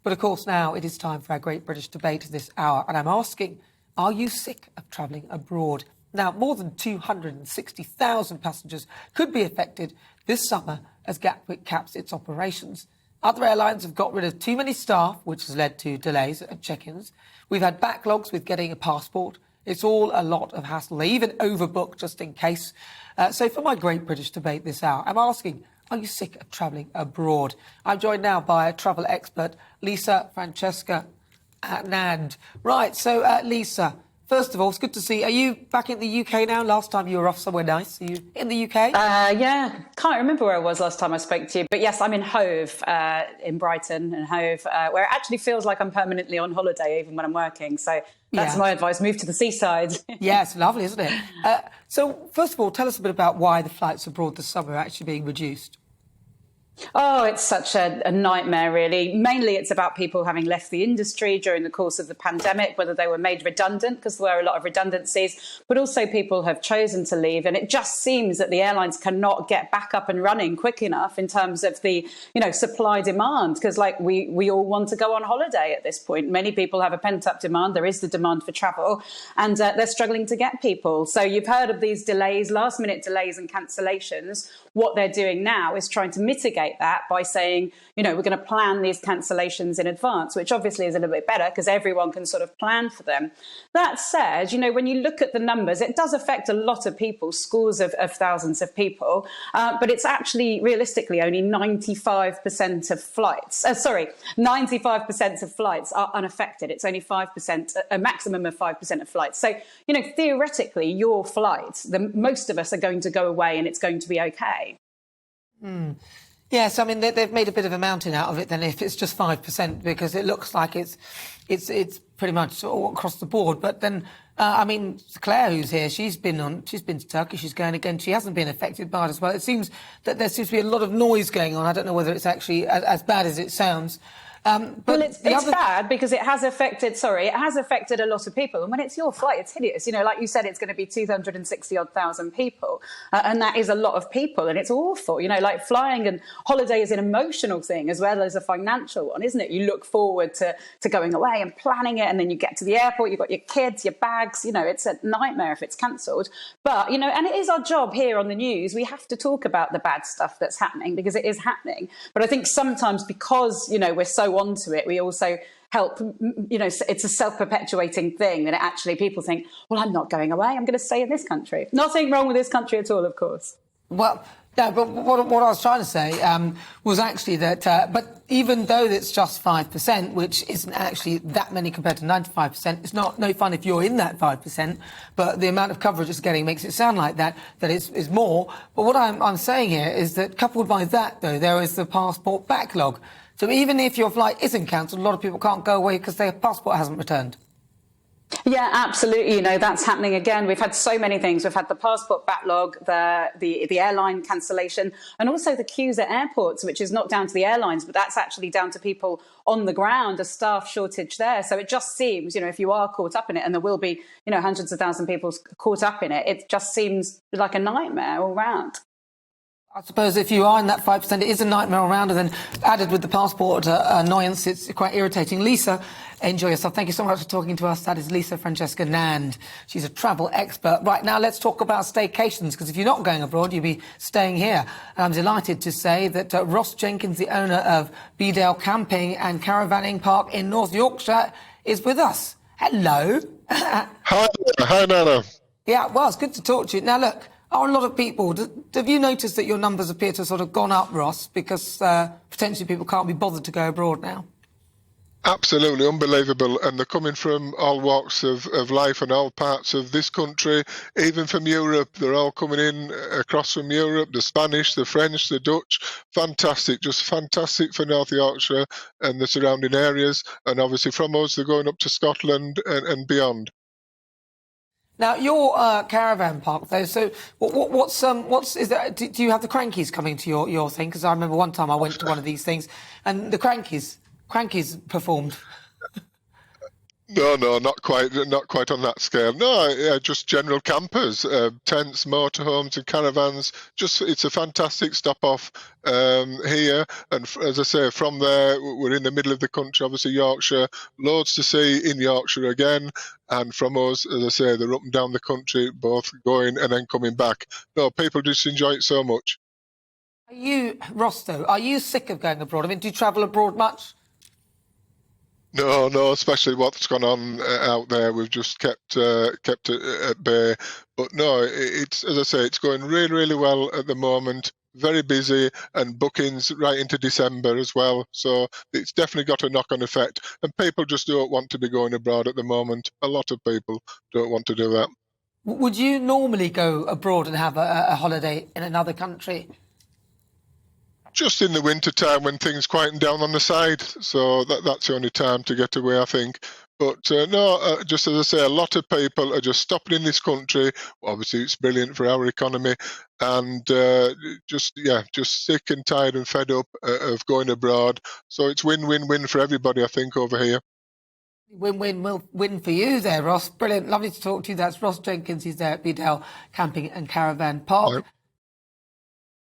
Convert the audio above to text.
But of course, now it is time for our Great British Debate this hour. And I'm asking, are you sick of travelling abroad? Now, more than 260,000 passengers could be affected this summer as Gatwick caps its operations. Other airlines have got rid of too many staff, which has led to delays at check-ins. We've had backlogs with getting a passport. It's all a lot of hassle. They even overbook just in case. So for my Great British Debate this hour, I'm asking, are you sick of travelling abroad? I'm joined now by a travel expert, Lisa Francesca Nand. Right, so Lisa, first of all, it's good to see. Are you back in the UK now? Last time you were off somewhere nice. Are you in the UK? Yeah, can't remember where I was last time I spoke to you. But yes, I'm in Hove, in Brighton and Hove, where it actually feels like I'm permanently on holiday even when I'm working. So that's my advice, move to the seaside. Yeah, it's lovely, isn't it? So first of all, tell us a bit about why the flights abroad this summer are actually being reduced. Oh, it's such a nightmare, really. Mainly it's about people having left the industry during the course of the pandemic, whether they were made redundant, because there were a lot of redundancies, but also people have chosen to leave. And it just seems that the airlines cannot get back up and running quick enough in terms of the, supply demand, because we all want to go on holiday at this point. Many people have a pent up demand. There is the demand for travel, and they're struggling to get people. So you've heard of these delays, last minute delays and cancellations. What they're doing now is trying to mitigate that by saying, we're going to plan these cancellations in advance, which obviously is a little bit better because everyone can sort of plan for them. That said, when you look at the numbers, it does affect a lot of people, scores of thousands of people, but it's actually realistically only 95% of flights. 95% of flights are unaffected. It's only 5%, a maximum of 5% of flights. So, theoretically, your flight, most of us are going to go away and it's going to be okay. Yes, I mean, they've made a bit of a mountain out of it then if it's just 5%, because it looks like it's pretty much all across the board. But then, Claire, who's here, she's been to Turkey, she's going again. She hasn't been affected by it as well. It seems that there seems to be a lot of noise going on. I don't know whether it's actually as bad as it sounds. Well, it's bad because it has affected a lot of people. And when it's your flight, it's hideous. Like you said, it's going to be 260,000 people. And that is a lot of people. And it's awful. Like flying and holiday is an emotional thing as well as a financial one, isn't it? You look forward to going away and planning it. And then you get to the airport, you've got your kids, your bags. It's a nightmare if it's cancelled. But, and it is our job here on the news. We have to talk about the bad stuff that's happening because it is happening. But I think sometimes because, we're so onto it, we also help, it's a self-perpetuating thing that actually people think, well, I'm not going away, I'm going to stay in this country. Nothing wrong with this country at all, of course. Well, no, but what I was trying to say was actually that, but even though it's just 5%, which isn't actually that many compared to 95%, it's no fun if you're in that 5%, but the amount of coverage it's getting makes it sound like that is more. But what I'm saying here is that coupled by that, though, there is the passport backlog. So even if your flight isn't cancelled, a lot of people can't go away because their passport hasn't returned. Yeah, absolutely. That's happening again. We've had so many things. We've had the passport backlog, the airline cancellation, and also the queues at airports, which is not down to the airlines, but that's actually down to people on the ground, a staff shortage there. So it just seems, if you are caught up in it, and there will be, hundreds of thousands of people caught up in it, it just seems like a nightmare all round. I suppose if you are in that 5%, it is a nightmare all round, and then added with the passport annoyance, it's quite irritating. Lisa, enjoy yourself. Thank you so much for talking to us. That is Lisa Francesca Nand. She's a travel expert. Right, now let's talk about staycations, because if you're not going abroad, you'll be staying here. And I'm delighted to say that Ross Jenkins, the owner of Bedale Camping and Caravanning Park in North Yorkshire, is with us. Hello. Hi, Nana. Yeah, well, it's good to talk to you. Now, look, are a lot of people, have you noticed that your numbers appear to have sort of gone up, Ross, because potentially people can't be bothered to go abroad now? Absolutely unbelievable. And they're coming from all walks of life and all parts of this country, even from Europe. They're all coming in across from Europe, the Spanish, the French, the Dutch. Fantastic, just fantastic for North Yorkshire and the surrounding areas. And obviously from us, they're going up to Scotland and beyond. Now, your caravan park, though, so is there, do you have the Crankies coming to your thing? Because I remember one time I went to one of these things and the Crankies performed. No, not quite on that scale. No, just general campers, tents, motorhomes, and caravans. Just it's a fantastic stop off here, and as I say, from there we're in the middle of the country. Obviously, Yorkshire, loads to see in Yorkshire again, and from us, as I say, they're up and down the country, both going and then coming back. No, people just enjoy it so much. Are you, Ross, though, are you sick of going abroad? I mean, do you travel abroad much? No, especially what's gone on out there. We've just kept it at bay. But no, it's as I say, it's going really, really well at the moment. Very busy, and bookings right into December as well. So it's definitely got a knock-on effect. And people just don't want to be going abroad at the moment. A lot of people don't want to do that. Would you normally go abroad and have a holiday in another country? Just in the winter time when things quieten down on the side, so that's the only time to get away, I think. But just as I say, a lot of people are just stopping in this country. Obviously, it's brilliant for our economy, and just sick and tired and fed up of going abroad. So it's win-win-win for everybody, I think, over here. Win for you there, Ross. Brilliant. Lovely to talk to you. That's Ross Jenkins. He's there at Bedale Camping and Caravan Park.